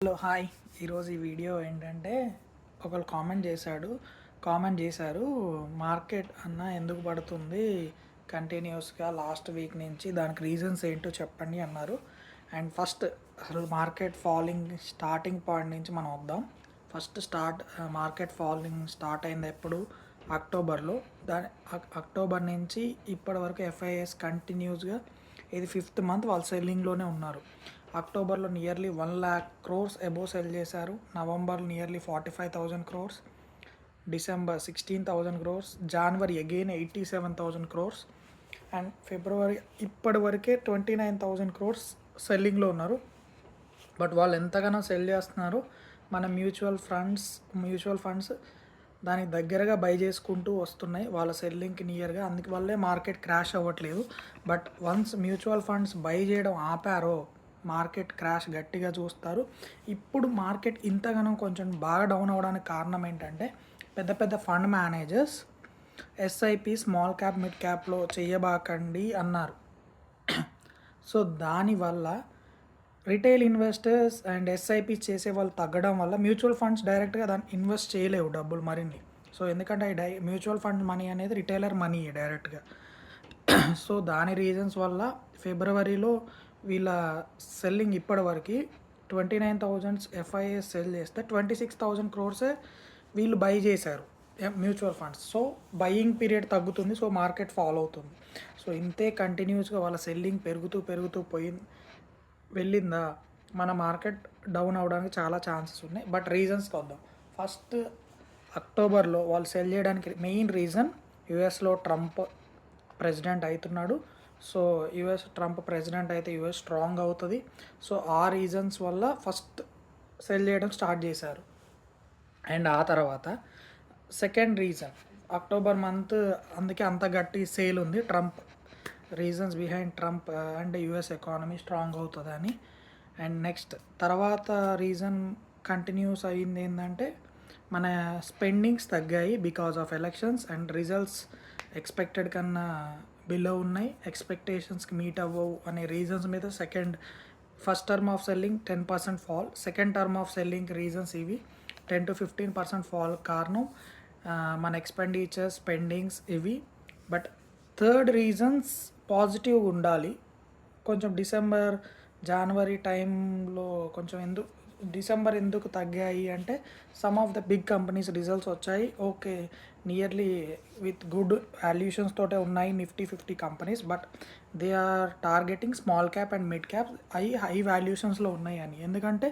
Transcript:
Hello hi. ఈరోజు ఈ video ఏంటంటే ఒకరు కామెంట్ చేశారు, మార్కెట్ అన్న ఎందుకు పడుతుంది కంటిన్యూస్గా లాస్ట్ వీక్ నుంచి, దానికి రీజన్స్ ఏంటో చెప్పండి అన్నారు. అండ్ ఫస్ట్ అసలు మార్కెట్ ఫాలింగ్ స్టార్టింగ్ పాయింట్ నుంచి మనం వద్దాం. మార్కెట్ ఫాలింగ్ స్టార్ట్ అయింది ఎప్పుడు? అక్టోబర్లో. అక్టోబర్ నుంచి ఇప్పటి వరకు ఎఫ్ఐఎస్ కంటిన్యూస్గా ఇది 5th మంత్ వాళ్ళు సెల్లింగ్లోనే ఉన్నారు. అక్టోబర్లో nearly 1 lakh crores above sell చేశారు. November nearly 45,000 crores, December 16,000 crores, జనవరి అగైన్ 87,000 crores, అండ్ ఫిబ్రవరి ఇప్పటి వరకే 29,000 crores సెల్లింగ్లో ఉన్నారు. బట్ వాళ్ళు ఎంతగానో సెల్ చేస్తున్నారు. మన మ్యూచువల్ ఫండ్స్ దానికి దగ్గరగా బై చేసుకుంటూ వస్తున్నాయి వాళ్ళ సెల్లింగ్కి నియర్గా, అందువల్లే మార్కెట్ క్రాష్ అవ్వట్లేదు. But once mutual funds by చేయడం ఆపారో మార్కెట్ క్రాష్ గట్టిగా చూస్తారు. ఇప్పుడు మార్కెట్ ఇంతగానో కొంచెం బాగా డౌన్ అవ్వడానికి కారణం ఏంటంటే, పెద్ద పెద్ద fund managers SIP small cap mid క్యాప్లో చేయబాకండి అన్నారు. సో దానివల్ల రిటైల్ ఇన్వెస్టర్స్ అండ్ ఎస్ఐపి చేసే వాళ్ళు తగ్గడం వల్ల మ్యూచువల్ ఫండ్స్ డైరెక్ట్గా దాన్ని ఇన్వెస్ట్ చేయలేవు డబ్బులు మరిన్ని. సో ఎందుకంటే మ్యూచువల్ ఫండ్ మనీ అనేది రిటైలర్ మనీ డైరెక్ట్గా. సో దాని రీజన్స్ వల్ల ఫిబ్రవరిలో వీళ్ళ సెల్లింగ్ ఇప్పటివరకు 29,000 ఎఫ్ఐఎస్ సెల్ చేస్తే 26,000 crores వీళ్ళు బై చేశారు mutual funds. So buying period తగ్గుతుంది, సో మార్కెట్ ఫాలో అవుతుంది. సో ఇంతే కంటిన్యూస్గా వాళ్ళ సెల్లింగ్ పెరుగుతూ వెళ్ళిందా మన మార్కెట్ డౌన్ అవ్వడానికి చాలా ఛాన్సెస్ ఉన్నాయి. బట్ రీజన్స్కి వద్దాం. ఫస్ట్, అక్టోబర్లో వాళ్ళు సెల్ చేయడానికి మెయిన్ రీజన్ యుఎస్లో ట్రంప్ ప్రెసిడెంట్ అవుతున్నాడు. సో ట్రంప్ ప్రెసిడెంట్ అయితే యుఎస్ స్ట్రాంగ్ అవుతుంది. సో ఆ రీజన్స్ వల్ల ఫస్ట్ సెల్ చేయడం స్టార్ట్ చేశారు. అండ్ ఆ తర్వాత సెకండ్ రీజన్, అక్టోబర్ మంత్ అందుకే అంత గట్టి సేల్ ఉంది. Reasons behind Trump and US economy strong అవుతుందని. అండ్ నెక్స్ట్ తర్వాత రీజన్ కంటిన్యూస్ అయ్యింది ఏంటంటే, మన స్పెండింగ్స్ తగ్గాయి because of elections, and results expected కన్నా బిలో ఉన్నాయి, ఎక్స్పెక్టేషన్స్కి మీట్ అవ్వవు అనే రీజన్స్ మీద first term of selling 10% fall, second term of selling reasons ఇవి 10 to 15% ఫాల్ కారణం మన ఎక్స్పెండిచర్స్ స్పెండింగ్స్ ఇవి. బట్ థర్డ్ రీజన్స్ పాజిటివ్గా ఉండాలి. కొంచెం జనవరి టైంలో డిసెంబర్ ఎందుకు తగ్గాయి అంటే, some of the big companies results వచ్చాయి. Okay, nearly with good valuations తోటే ఉన్నాయి Nifty 50 companies. But they are targeting small cap and mid cap high వాల్యూషన్స్లో ఉన్నాయి అని. ఎందుకంటే